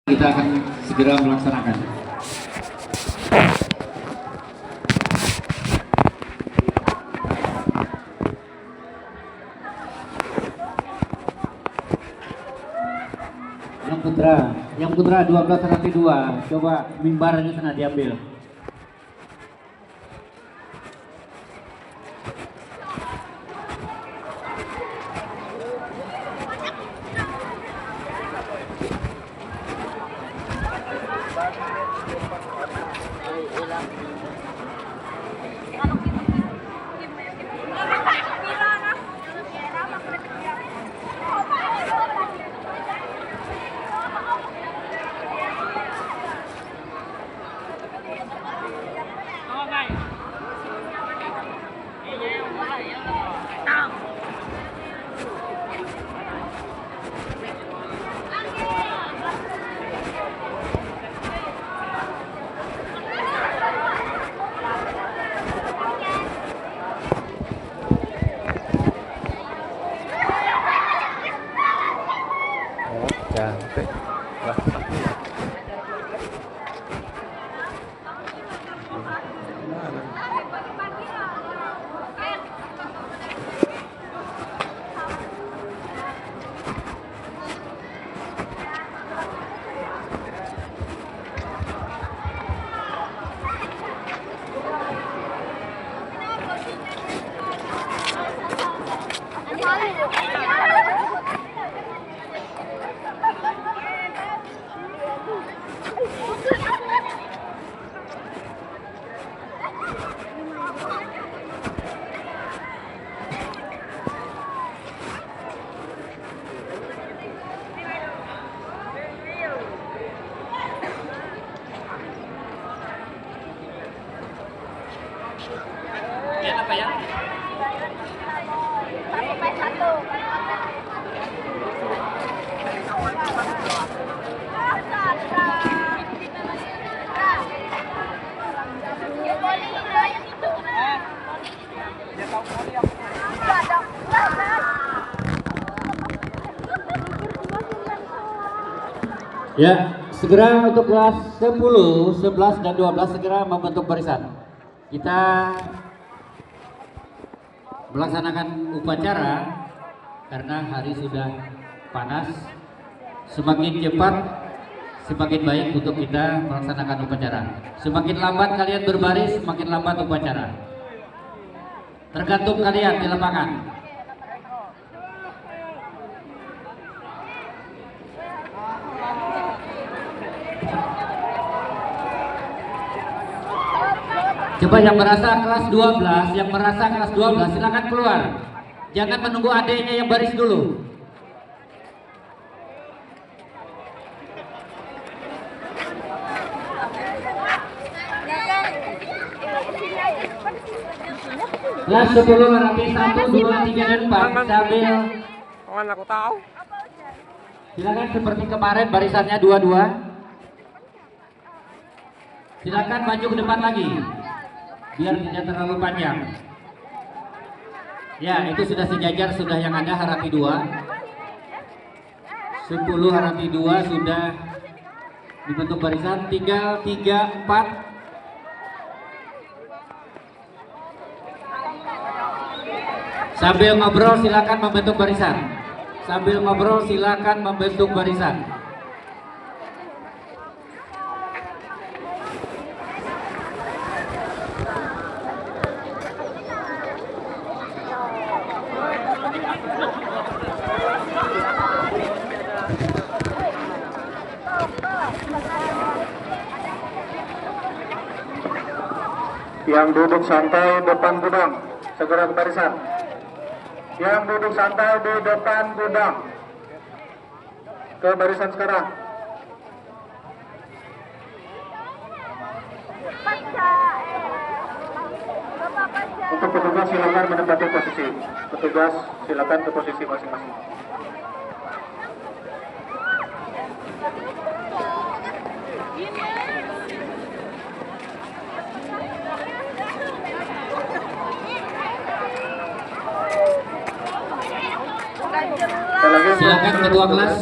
Kita akan segera melaksanakan. Yang putra 12 nanti 2. Coba mimbarnya sana diambil. Cantik. Wah. Apa ya? Ya, segera untuk kelas 10, 11, dan 12 segera membentuk barisan. Kita melaksanakan upacara karena hari sudah panas. Semakin cepat, semakin baik untuk kita melaksanakan upacara. Semakin lambat kalian berbaris, semakin lambat upacara. Tergantung kalian di lapangan. Coba yang merasa kelas 12, silakan keluar. Jangan menunggu adiknya yang baris dulu. Kelas 10 rapi 1, 2, 3, dan 4 sambil Kawan aku tahu. silakan seperti kemarin barisannya 2-2. Silakan maju ke depan lagi biar tidak terlalu panjang. Ya, itu sudah sejajar, sudah yang ada harapi 2. 10 harapi 2 sudah dibentuk barisan, tinggal 3, 4. Sambil ngobrol silakan membentuk barisan. Sambil ngobrol silakan membentuk barisan. Yang duduk santai depan gudang, segera ke barisan. Yang duduk santai di depan gudang, ke barisan sekarang. Untuk petugas silakan menempati posisi. Petugas silakan ke posisi masing-masing. Silakan ketua kelas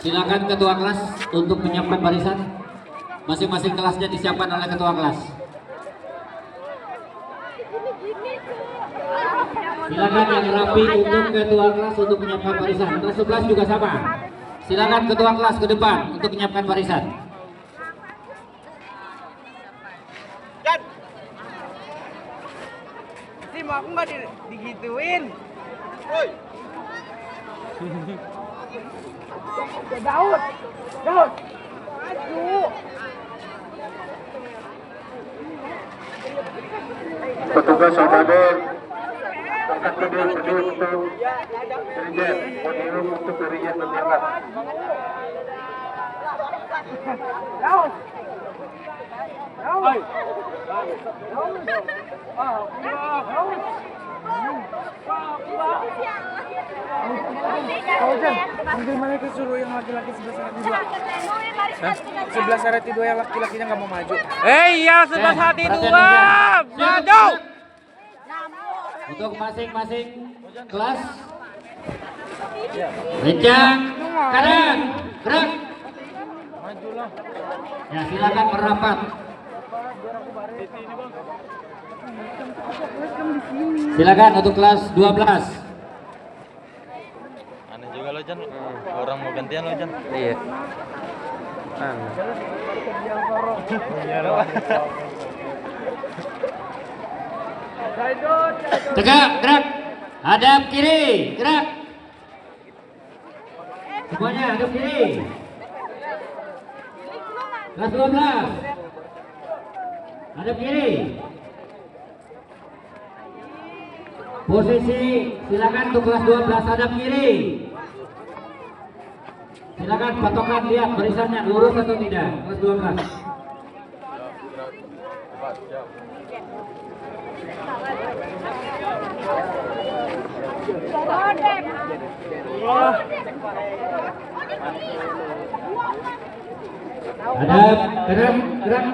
Silakan ketua kelas untuk menyiapkan barisan. Masing-masing kelasnya disiapkan oleh ketua kelas. Silakan yang rapi untuk ketua kelas untuk menyiapkan barisan. Kelas 11 juga sama. Silakan ketua kelas ke depan untuk menyiapkan barisan. Tim aku nggak digituin. Daud, Daud, maju. Petugas Sabade akan berdiri untuk Dirijen, podium untuk Dirijen bertindak. Daud, Daud, Bagaimana itu suruh yang laki-laki sebelah sana dua? Sebelah sana dua yang laki-lakinya nggak mau maju. Iya, sebelah hati dua. Maju. Untuk masing-masing kelas. Rencang kanan, gerak. Ya, silakan merapat. Silakan untuk kelas 12. Aneh juga lo Jan, orang mau gantian lo Jan. Iya. Tegak, gerak. Hadap kiri, gerak. Semuanya hadap kiri. Kelas 12. Hadap kiri. Posisi silakan untuk kelas 12 hadap kiri. Silakan patokan lihat barisannya lurus atau tidak. Kelas 12. Hadap, gerak, gerak.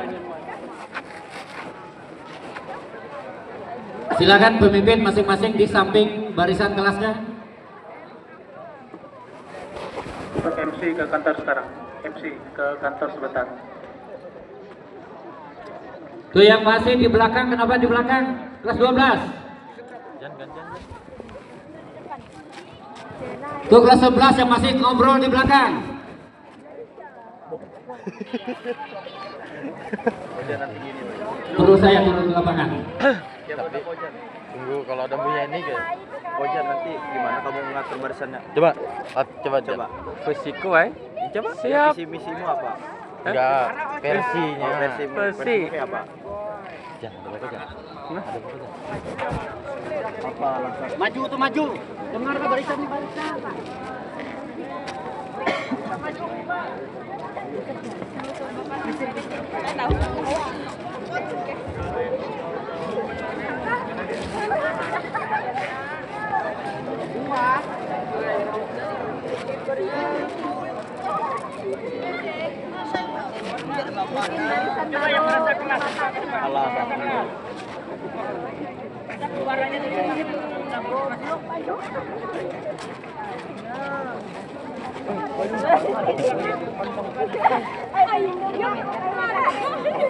Silakan pemimpin masing-masing di samping barisan kelasnya. Untuk MC ke kantor sekarang. MC ke kantor sebentar. Tuh yang masih di belakang, kenapa di belakang? Kelas 12. Jan gantian Jan. Tuh kelas 11 yang masih ngobrol di belakang. Perlu saya turun ke lapangan. Tapi tunggu kalau ada punya ini ke Ojan nanti gimana kamu mengatur barisannya? coba coba Coba. Fisiku ay. Coba. Siap. Visi misimu apa? enggak versinya. Oh, versi kayak apa? Jan, ada apa Jan? Ada apa Jan? Apa langsung? Maju tuh maju. Dengar ke barisan nih barisan.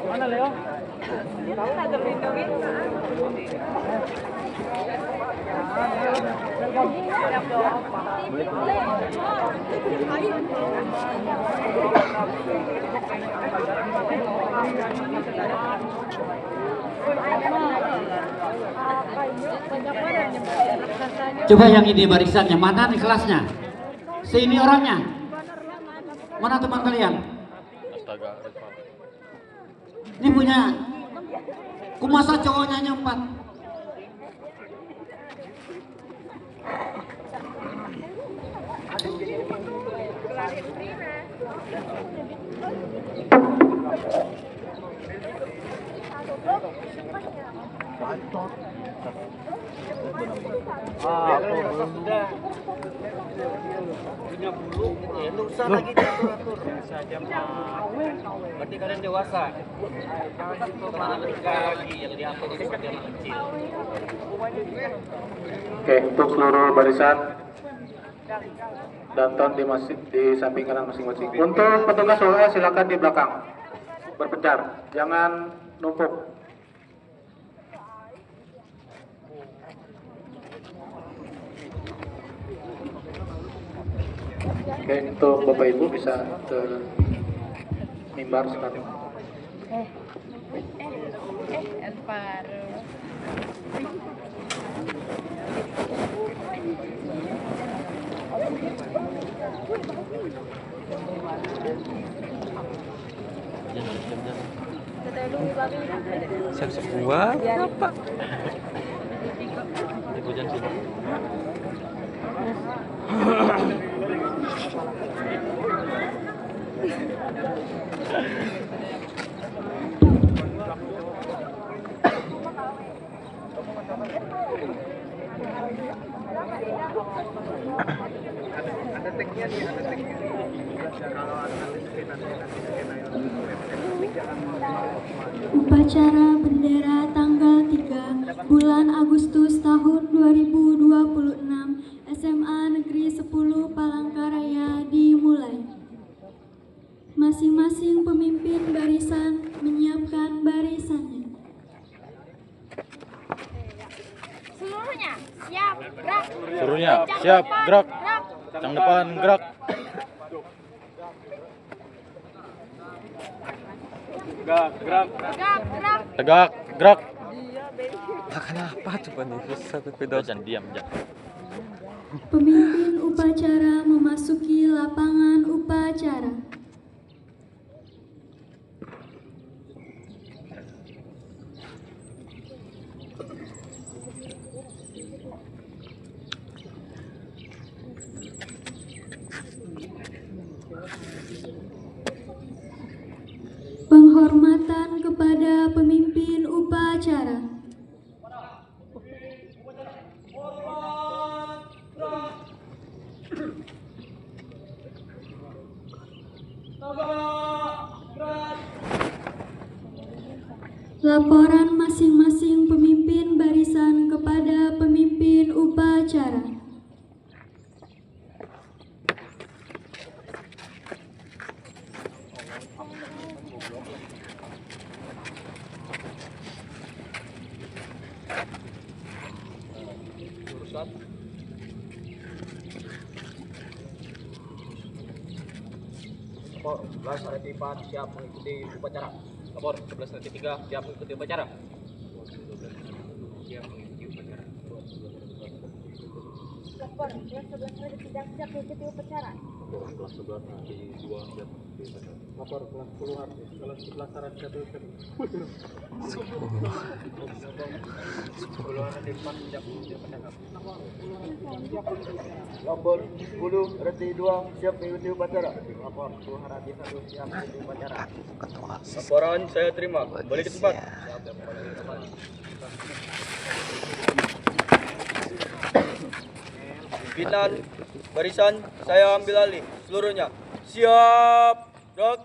Mana Leo? Coba yang ini barisannya, mana nih kelasnya? Sini orangnya. Mana teman kalian? Astaga. Ini punya kumasa cowoknya nyempat. Punya bulu gitu ya, nggak usah lagi diatur-atur. Berarti kalian dewasa. Kemana lagi yang diatur seperti anak kecil. Oke, untuk seluruh barisan Danton di samping kanan masing-masing. Untuk petugas UAS silakan di belakang berpencar, jangan numpuk. Oke, untuk Bapak Ibu bisa ke mimbar sekarang. Siap semua. Apa? Hujan sini. Upacara bendera tanggal 3 bulan Agustus tahun 2026 SMA Negeri 10 Palangkaraya dimulai. Masing-masing pemimpin barisan menyiapkan barisannya. Seluruhnya siap gerak. Seluruhnya siap gerak. Yang depan gerak. Tegak gerak. Makan apa coba nih? Satu pedal dan diam jangan. Pemimpin upacara memasuki lapangan upacara. Penghormatan kepada pemimpin upacara. Laporan masing-masing pemimpin barisan kepada pemimpin upacara. Lapor 11 Areti 4 siap mengikuti upacara. Lapor 11 Areti 3 siap mengikuti upacara. Lapor 11 Areti 3 siap mengikuti upacara. Kelas 11 Areti 2 siap di upacara. Lapor kelas 10 Areti, kelas 11 Areti 1 siap. 10 Areti 4 siap di upacara. Lapor 10 Areti 2 siap mengikuti upacara. Lapor 10 Areti 1 siap mengikuti upacara. Laporan saya terima. Kembali ke tempat. Siap, kembali ke tempat. Pimpinan barisan saya ambil alih seluruhnya. Siap, gerak.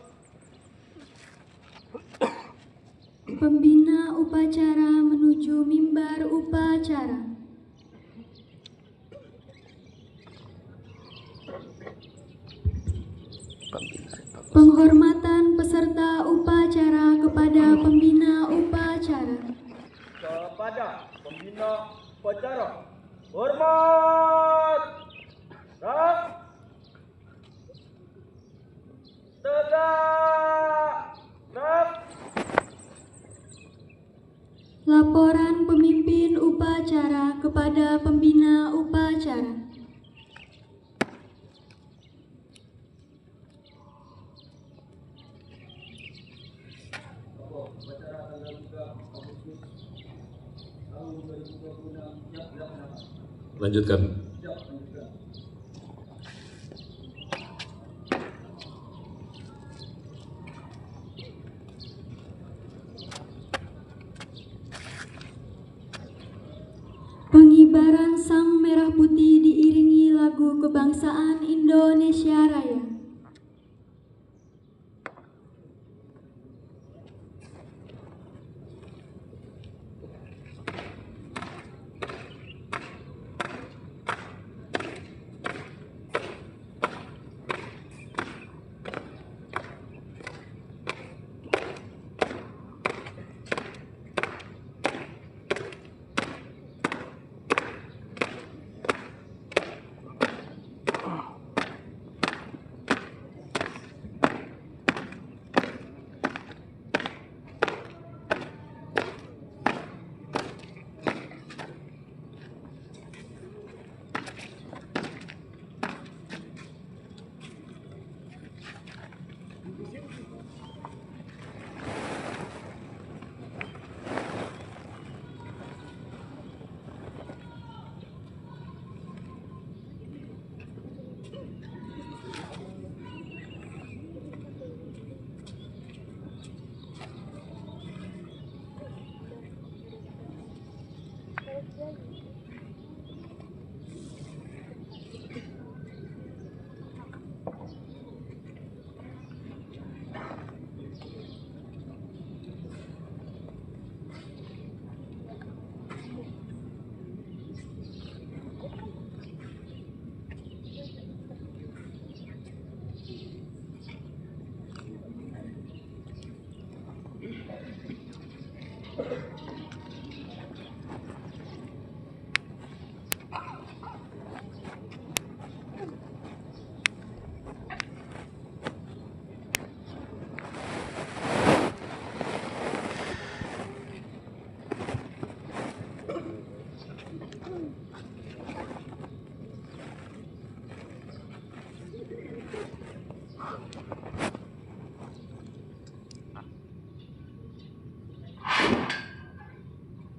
Pembina upacara menuju mimbar upacara. Penghormatan peserta upacara kepada pembina upacara. Kepada pembina upacara. Hormat. Gerak. Tegak. Gerak. Laporan pemimpin upacara kepada pembina upacara. Lanjutkan. Pengibaran sang merah putih diiringi lagu kebangsaan Indonesia Raya.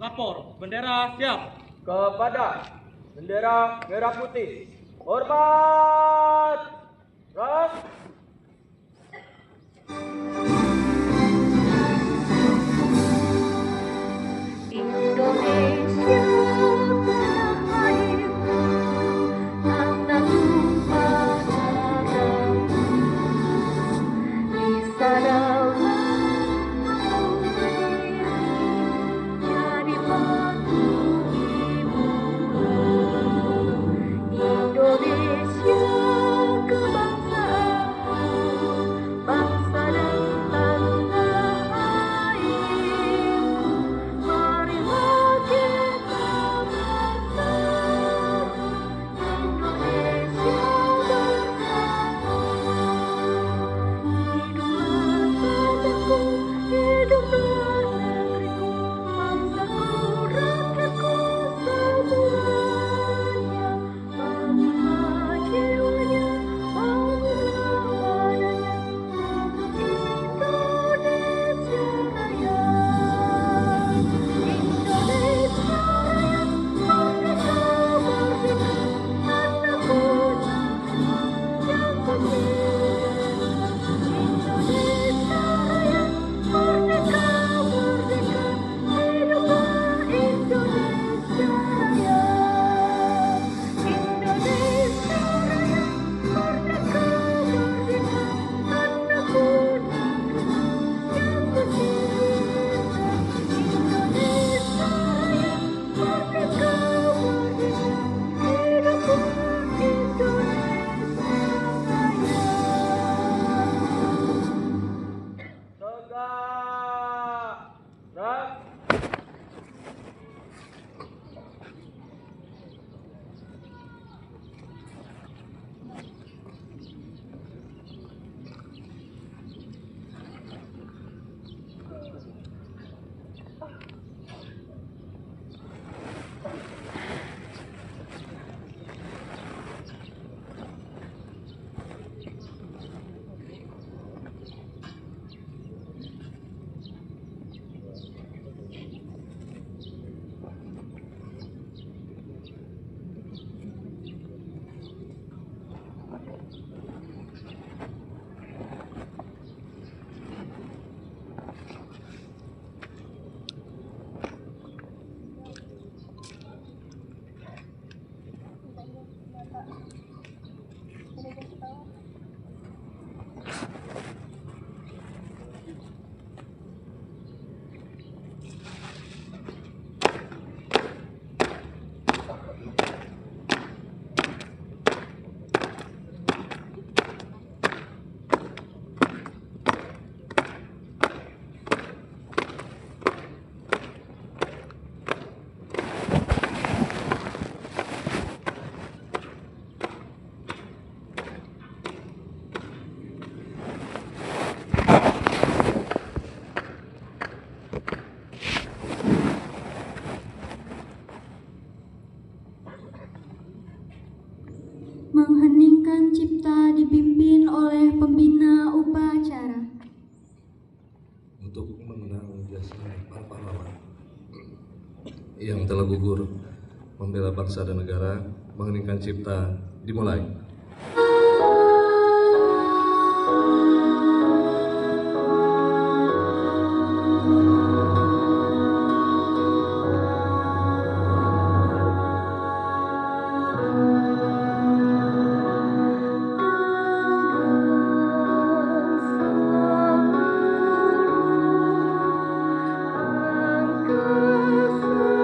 Lapor, bendera siap. Kepada bendera merah putih. Hormat. Ras. Indonesia tanah airku, tanah tumpah darahku. Di sanalah aku berdiri, jadi batu ibuku. Indonesia kebangsaanku, bangsa dan tanah airku. Marilah kita bersatu, Indonesia bersatu. Hiduplah tanahku, hiduplah negeriku, bangsaku, rakyatku semuanya. Bangunlah jiwanya, bangunlah badannya untuk Indonesia Raya. Indonesia Raya, merdeka, merdeka, tanahku yang kecil. Indonesia Raya, merdeka, merdeka, hiduplah Indonesia Raya. Indonesia Raya, merdeka, merdeka, tanahku yang kecil. Indonesia Raya, merdeka, merdeka, hiduplah Indonesia Raya. Tegak. Ras. Mengheningkan cipta dipimpin oleh pembina upacara. Untuk mengenang jasa para pahlawan yang telah gugur membela bangsa dan negara, mengheningkan cipta dimulai. Angkat seraya.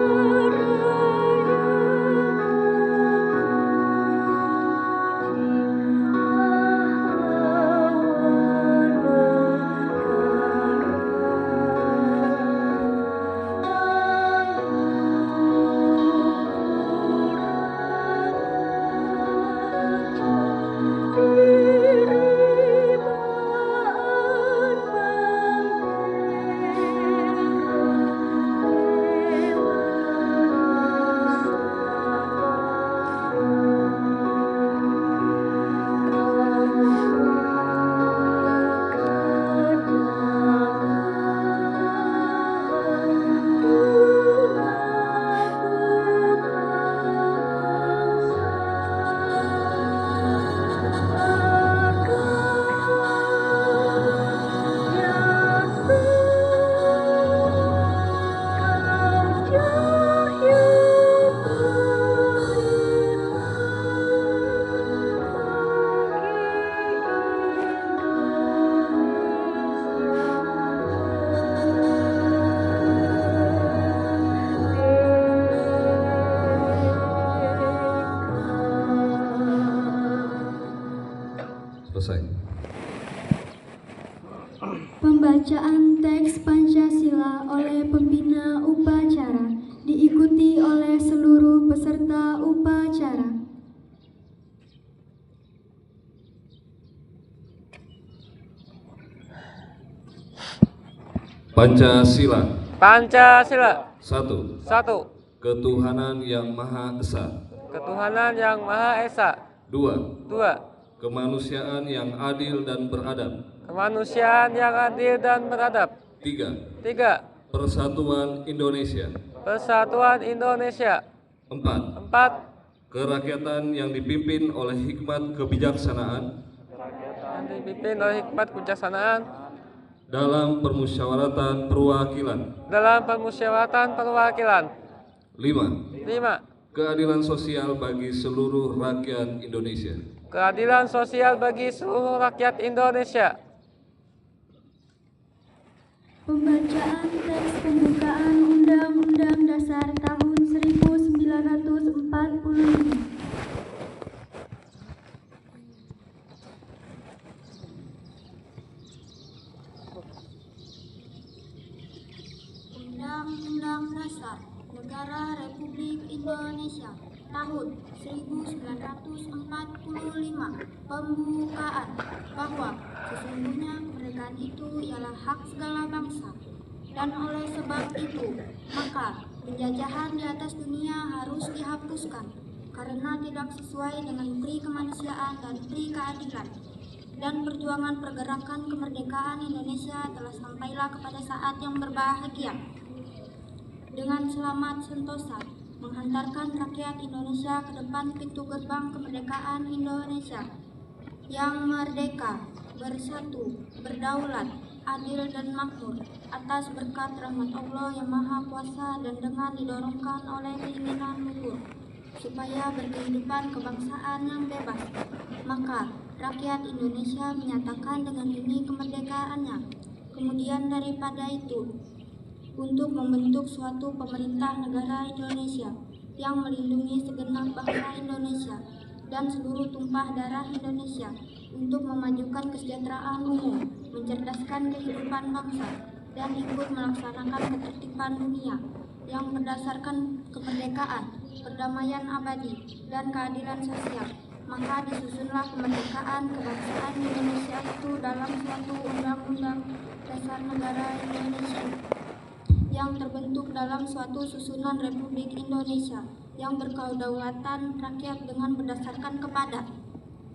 Pembacaan teks Pancasila oleh pembina upacara diikuti oleh seluruh peserta upacara. Pancasila. Pancasila. 1. 1. Ketuhanan yang Maha Esa. Ketuhanan yang Maha Esa. 2. 2. Kemanusiaan yang adil dan beradab. Kemanusiaan yang adil dan beradab. 3. 3. Persatuan Indonesia. Persatuan Indonesia. 4. 4. Kerakyatan yang dipimpin oleh hikmat kebijaksanaan Yang dipimpin oleh hikmat kebijaksanaan dalam permusyawaratan perwakilan. dalam permusyawaratan perwakilan. 5. 5. Keadilan sosial bagi seluruh rakyat Indonesia. Keadilan sosial bagi seluruh rakyat Indonesia. Pembacaan teks pembukaan Undang-Undang Dasar tahun 1945. Undang-Undang Dasar Negara Republik Indonesia tahun 1945. Pembukaan bahwa sesungguhnya kemerdekaan itu ialah hak segala bangsa, dan oleh sebab itu maka penjajahan di atas dunia harus dihapuskan karena tidak sesuai dengan pri kemanusiaan dan pri keadilan. Dan perjuangan pergerakan kemerdekaan Indonesia telah sampailah kepada saat yang berbahagia dengan selamat sentosa menghantarkan rakyat Indonesia ke depan pintu gerbang kemerdekaan Indonesia yang merdeka, bersatu, berdaulat, adil dan makmur atas berkat rahmat Allah yang Maha Kuasa dan dengan didorongkan oleh keinginan luhur supaya berkehidupan kebangsaan yang bebas. Maka rakyat Indonesia menyatakan dengan ini kemerdekaannya. Kemudian daripada itu, untuk membentuk suatu pemerintah negara Indonesia yang melindungi segenap bangsa Indonesia dan seluruh tumpah darah Indonesia untuk memajukan kesejahteraan umum, mencerdaskan kehidupan bangsa, dan ikut melaksanakan ketertiban dunia yang berdasarkan kemerdekaan, perdamaian abadi, dan keadilan sosial. Maka disusunlah kemerdekaan kebangsaan Indonesia itu dalam suatu undang-undang dasar negara Indonesia yang terbentuk dalam suatu susunan Republik Indonesia yang berkedaulatan rakyat dengan berdasarkan kepada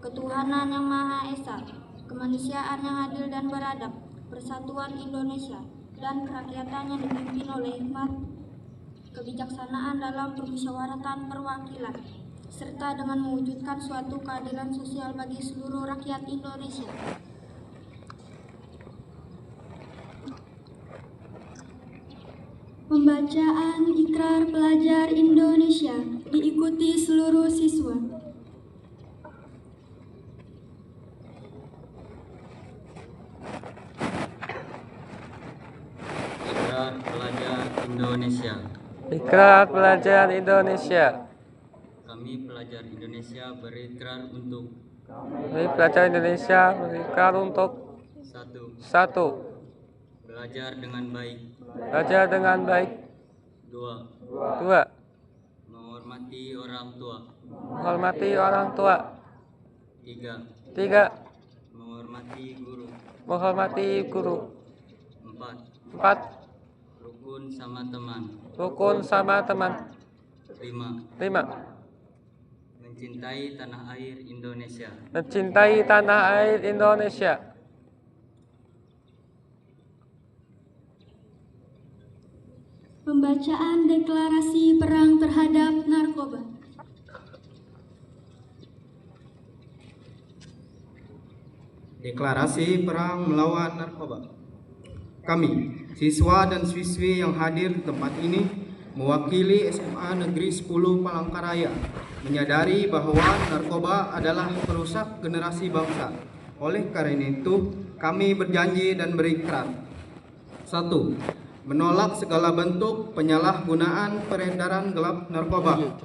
ketuhanan yang Maha Esa, kemanusiaan yang adil dan beradab, persatuan Indonesia, dan kerakyatan yang dipimpin oleh hikmat kebijaksanaan dalam permusyawaratan perwakilan, serta dengan mewujudkan suatu keadilan sosial bagi seluruh rakyat Indonesia. Pembacaan Ikrar Pelajar Indonesia diikuti seluruh siswa. Ikrar Pelajar Indonesia. Ikrar Pelajar Indonesia. Kami pelajar Indonesia berikrar untuk satu. Belajar dengan baik. Belajar dengan baik. 2. Menghormati orang tua. Menghormati orang tua. 3. Menghormati guru. Menghormati guru. 4. Rukun sama teman. Rukun sama teman. 5. Mencintai tanah air Indonesia. Mencintai tanah air Indonesia. Pembacaan deklarasi perang terhadap narkoba. Deklarasi perang melawan narkoba. Kami, siswa dan siswi yang hadir di tempat ini, mewakili SMA Negeri 10 Palangkaraya, menyadari bahwa narkoba adalah perusak generasi bangsa. Oleh karena itu, kami berjanji dan berikrar. 1. Menolak segala bentuk penyalahgunaan peredaran gelap narkoba.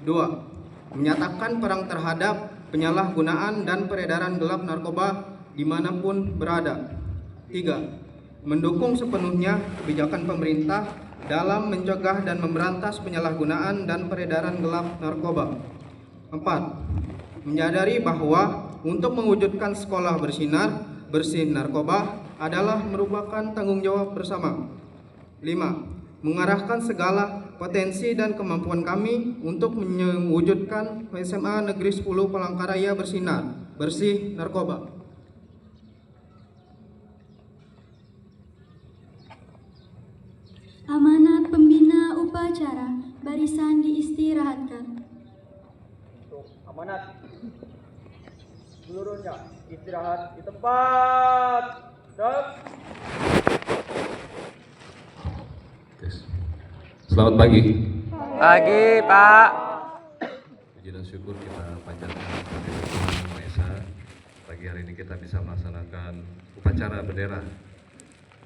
2. Menyatakan perang terhadap penyalahgunaan dan peredaran gelap narkoba dimanapun berada. 3. Mendukung sepenuhnya kebijakan pemerintah dalam mencegah dan memberantas penyalahgunaan dan peredaran gelap narkoba. 4. Menyadari bahwa untuk mewujudkan sekolah bersinar, bersih narkoba adalah merupakan tanggung jawab bersama. 5. Mengarahkan segala potensi dan kemampuan kami untuk mewujudkan SMA Negeri 10 Palangkaraya bersinar, bersih narkoba. Amanat pembina upacara, barisan diistirahatkan. Amanat. Seluruhnya istirahat di tempat. Stop. Selamat pagi. Pagi, Pak. Puji dan syukur kita panjatkan kepada Tuhan Yang Maha Esa. Pagi hari ini kita bisa melaksanakan upacara bendera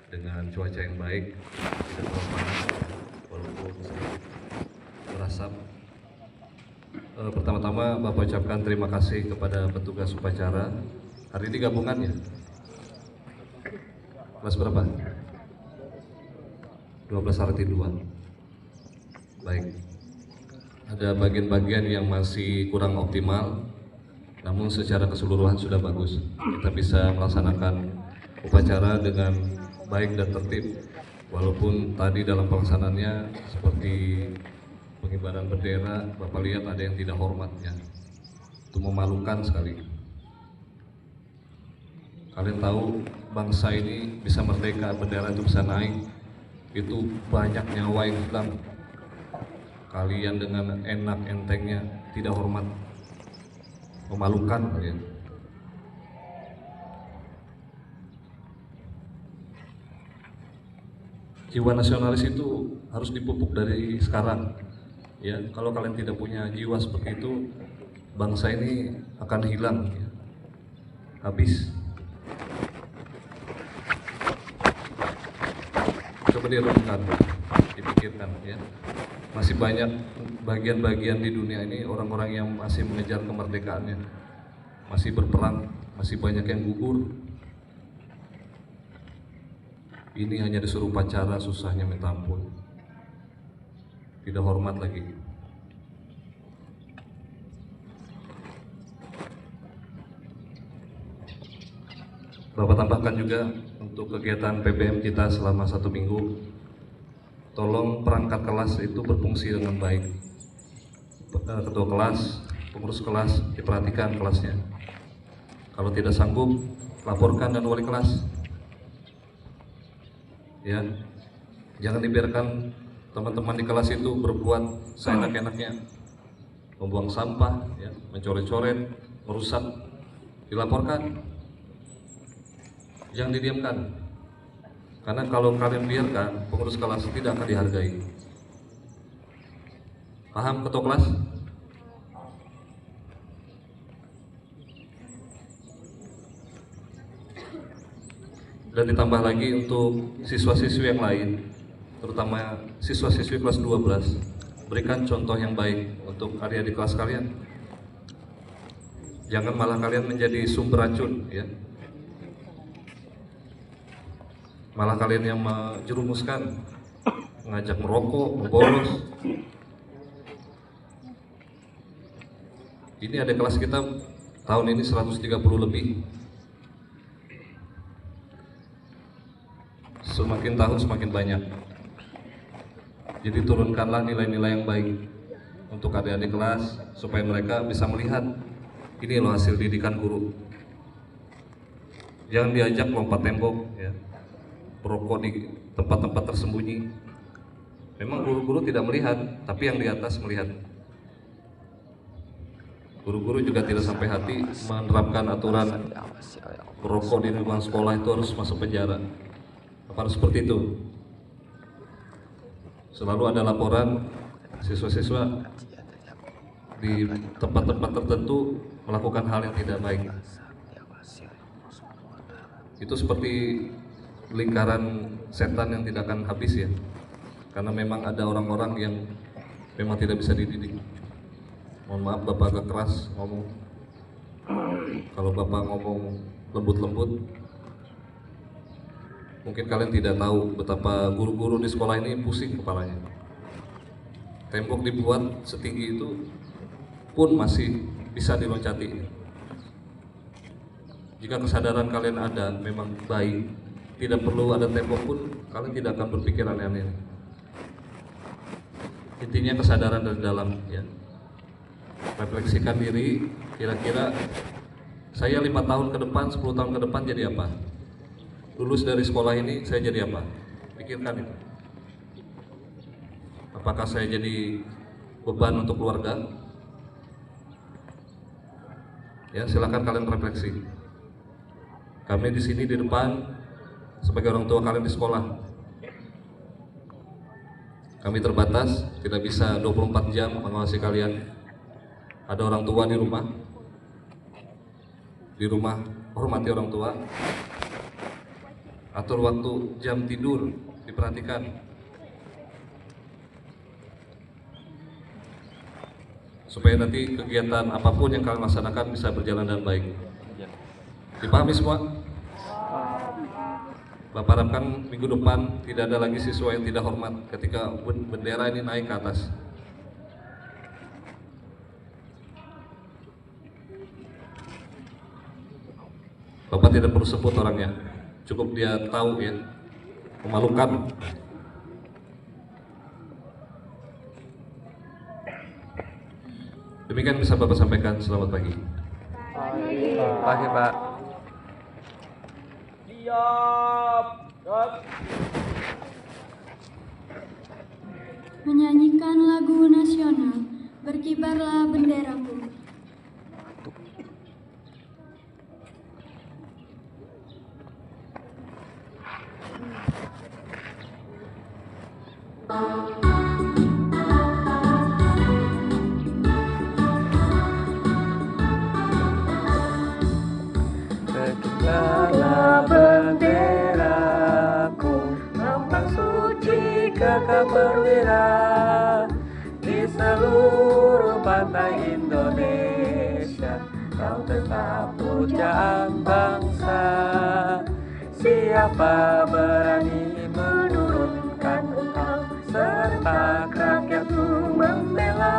dengan cuaca yang baik, tidak terlalu panas, walaupun sedikit berasap. Pertama-tama Bapak ucapkan terima kasih kepada petugas upacara. Hari ini gabungan ya? Kelas berapa? 12 Harti 2. Baik. Ada bagian-bagian yang masih kurang optimal, namun secara keseluruhan sudah bagus. Kita bisa melaksanakan upacara dengan baik dan tertib, walaupun tadi dalam pelaksanaannya seperti pengibaran bendera, Bapak lihat ada yang tidak hormat ya. Itu memalukan sekali. Kalian tahu bangsa ini bisa merdeka, bendera itu bisa naik, itu banyak nyawa yang hilang. Kalian dengan enak entengnya tidak hormat, memalukan kalian. Jiwa nasionalis itu harus dipupuk dari sekarang. Ya, kalau kalian tidak punya jiwa seperti itu, bangsa ini akan hilang, ya. Habis. Coba direnungkan, dipikirkan, ya. Masih banyak bagian-bagian di dunia ini orang-orang yang masih mengejar kemerdekaannya, masih berperang, masih banyak yang gugur. Ini hanya disuruh upacara, susahnya minta ampun. Tidak hormat lagi. Bapak tambahkan juga untuk kegiatan PBM kita selama 1 minggu, tolong perangkat kelas itu berfungsi dengan baik. Ketua kelas, pengurus kelas, diperhatikan kelasnya. Kalau tidak sanggup, laporkan dan wali kelas. Ya, jangan dibiarkan teman-teman di kelas itu berbuat seenak-enaknya, membuang sampah, ya, mencoret-coret, merusak, dilaporkan. Jangan didiamkan. Karena kalau kalian biarkan, pengurus kelas tidak akan dihargai. Paham ketua kelas? Dan ditambah lagi untuk siswa-siswi yang lain, terutama siswa-siswi kelas 12, berikan contoh yang baik untuk adik-adik kelas kalian. Jangan malah kalian menjadi sumber racun, ya. Malah kalian yang menjerumuskan, mengajak merokok, membolos. Ini ada kelas kita tahun ini 130 lebih. Semakin tahun semakin banyak. Jadi turunkanlah nilai-nilai yang baik untuk adik-adik kelas supaya mereka bisa melihat ini loh hasil didikan guru. Jangan diajak lompat tembok, ya, merokok di tempat-tempat tersembunyi. Memang guru-guru tidak melihat, tapi yang di atas melihat. Guru-guru juga tidak sampai hati menerapkan aturan merokok di lingkungan sekolah itu harus masuk penjara. Apa harus seperti itu? Selalu ada laporan siswa-siswa di tempat-tempat tertentu melakukan hal yang tidak baik. Itu seperti lingkaran setan yang tidak akan habis, ya. Karena memang ada orang-orang yang memang tidak bisa dididik. Mohon maaf Bapak agak keras ngomong. Kalau Bapak ngomong lembut-lembut, Mungkin kalian tidak tahu betapa guru-guru di sekolah ini pusing kepalanya. Tembok dibuat setinggi itu pun masih bisa diloncati. Jika kesadaran kalian ada memang baik, tidak perlu ada tembok pun kalian tidak akan berpikir aneh-aneh. Intinya kesadaran dari dalam, ya. Refleksikan diri, kira-kira saya 5 tahun ke depan, 10 tahun ke depan jadi apa? Lulus dari sekolah ini saya jadi apa? Pikirkan itu. Apakah saya jadi beban untuk keluarga? Ya, silakan kalian refleksi. Kami di sini di depan sebagai orang tua kalian di sekolah. Kami terbatas, tidak bisa 24 jam mengawasi kalian. Ada orang tua di rumah. Di rumah hormati orang tua. Atur waktu jam tidur, diperhatikan. Supaya nanti kegiatan apapun yang kalian laksanakan bisa berjalan dengan baik. Dipahami semua? Bapak harapkan minggu depan tidak ada lagi siswa yang tidak hormat ketika bendera ini naik ke atas. Bapak tidak perlu sebut orangnya, cukup dia tahu, ya. Memalukan. Demikian bisa Bapak sampaikan. Selamat pagi. Pagi, Pak. Menyanyikan lagu nasional, berkibarlah benderaku. Berkibarlah benderaku, lambang suci Kakak perwira di seluruh pantai Indonesia. Kau tetap pujaan bangsa. Siapa berani menurunkan engkau serta rakyatmu membela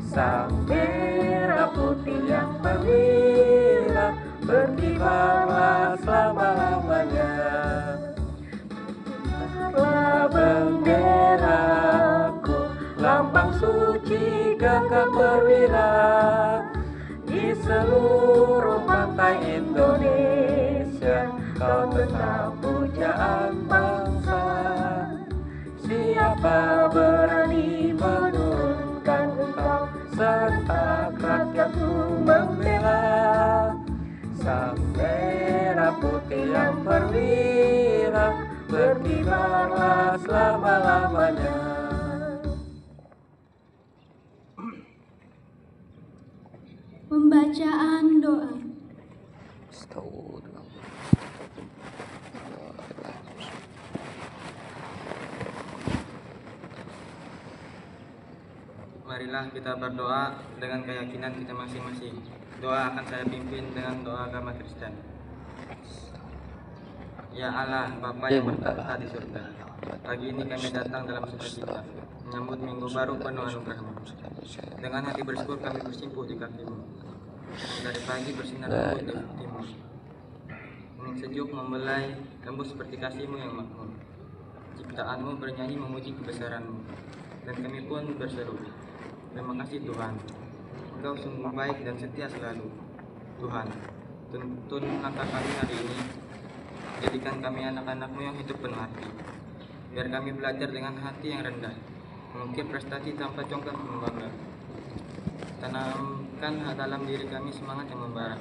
sang merah putih yang perwira, berkibarlah selama-lamanya. Berkibarlah benderaku, lambang suci Kakak perwira di seluruh pantai Indonesia. Kau tetap pujaan bangsa. Siapa berani menurunkan engkau serta rakyatmu membela sang merah putih yang perwira, berkibarlah selama-lamanya. Pembacaan doa. Marilah kita berdoa dengan keyakinan kita masing-masing. Doa akan saya pimpin dengan doa agama Kristen. Ya Allah, Bapa yang bertahta di surga, pagi ini kami datang dalam sukacita, menyambut minggu baru penuh anugerah-Mu. Dengan hati bersyukur kami bersimpuh di kaki-Mu. Dari pagi bersinar teguh di timur. Angin sejuk membelai, tembus seperti kasih-Mu yang makmur. Ciptaan-Mu bernyanyi memuji kebesaran-Mu, dan kami pun berseru, terima kasih Tuhan, Engkau sungguh baik dan setia selalu. Tuhan, tuntun langkah kami hari ini, jadikan kami anak-anak-Mu yang hidup penuh arti. Biar kami belajar dengan hati yang rendah, mengukir prestasi tanpa congkak membangga. Tanamkan dalam diri kami semangat yang membara,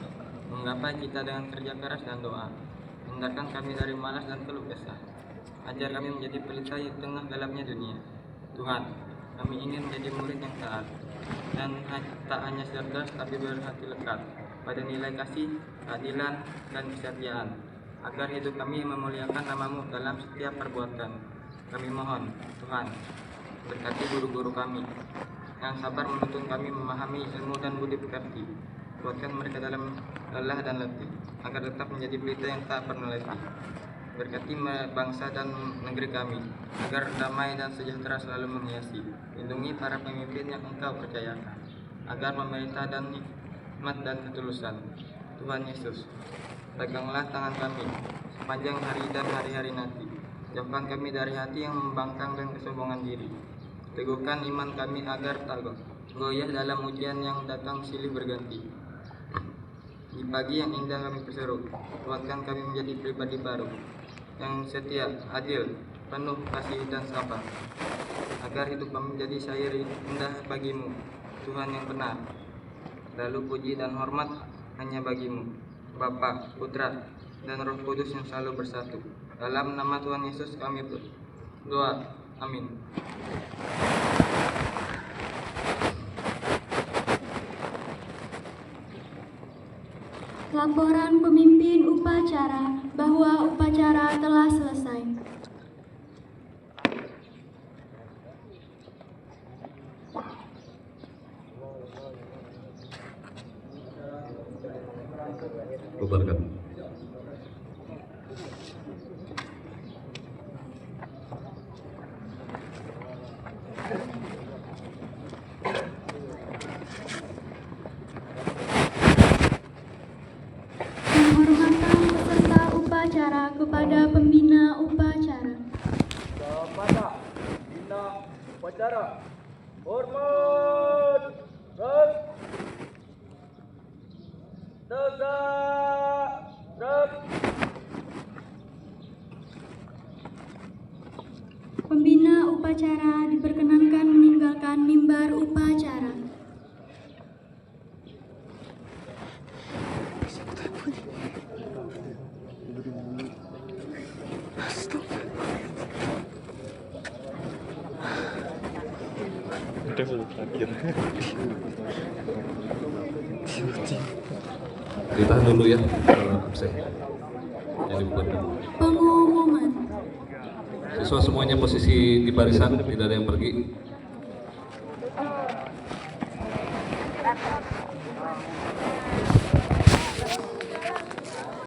menggapai kita dengan kerja keras dan doa. Hindarkan kami dari malas dan keluh kesah. Ajar kami menjadi pelita di tengah gelapnya dunia. Tuhan, kami ingin menjadi murid yang taat dan tak hanya cerdas tapi berhati lekat pada nilai kasih, keadilan, dan kesetiaan, agar hidup kami memuliakan nama-Mu dalam setiap perbuatan. Kami mohon, Tuhan, berkati guru-guru kami yang sabar menuntun kami memahami ilmu dan budi pekerti. Kuatkan mereka dalam lelah dan letih, agar tetap menjadi pelita yang tak pernah letih. Berkati bangsa dan negeri kami, agar damai dan sejahtera selalu menghiasi. Lindungi para pemimpin yang Engkau percayakan, agar memerintah dan hikmat dan ketulusan. Tuhan Yesus, peganglah tangan kami sepanjang hari dan hari-hari nanti. Jauhkan kami dari hati yang membangkang dan kesombongan diri. Teguhkan iman kami agar tak goyah dalam ujian yang datang silih berganti. Di pagi yang indah kami berseru, kuatkan kami menjadi pribadi baru, yang setia, adil, penuh kasih dan sabar, agar hidup kami menjadi syair indah bagimu, Tuhan yang benar. Lalu puji dan hormat hanya bagimu, Bapa, Putra, dan Roh Kudus yang selalu bersatu. Dalam nama Tuhan Yesus kami berdoa. Amin. Laporan pemimpin upacara bahwa upacara telah selesai. Bubarkan. Penghormatan peserta upacara kepada pembina upacara. Kepada bina upacara, hormat, ras, tegak, ras. Pembina upacara diperkenankan meninggalkan mimbar upacara. Ditahan dulu ya, absen. Jadi bubarkan. Pengumuman. Siswa semuanya posisi di barisan, tidak ada yang pergi.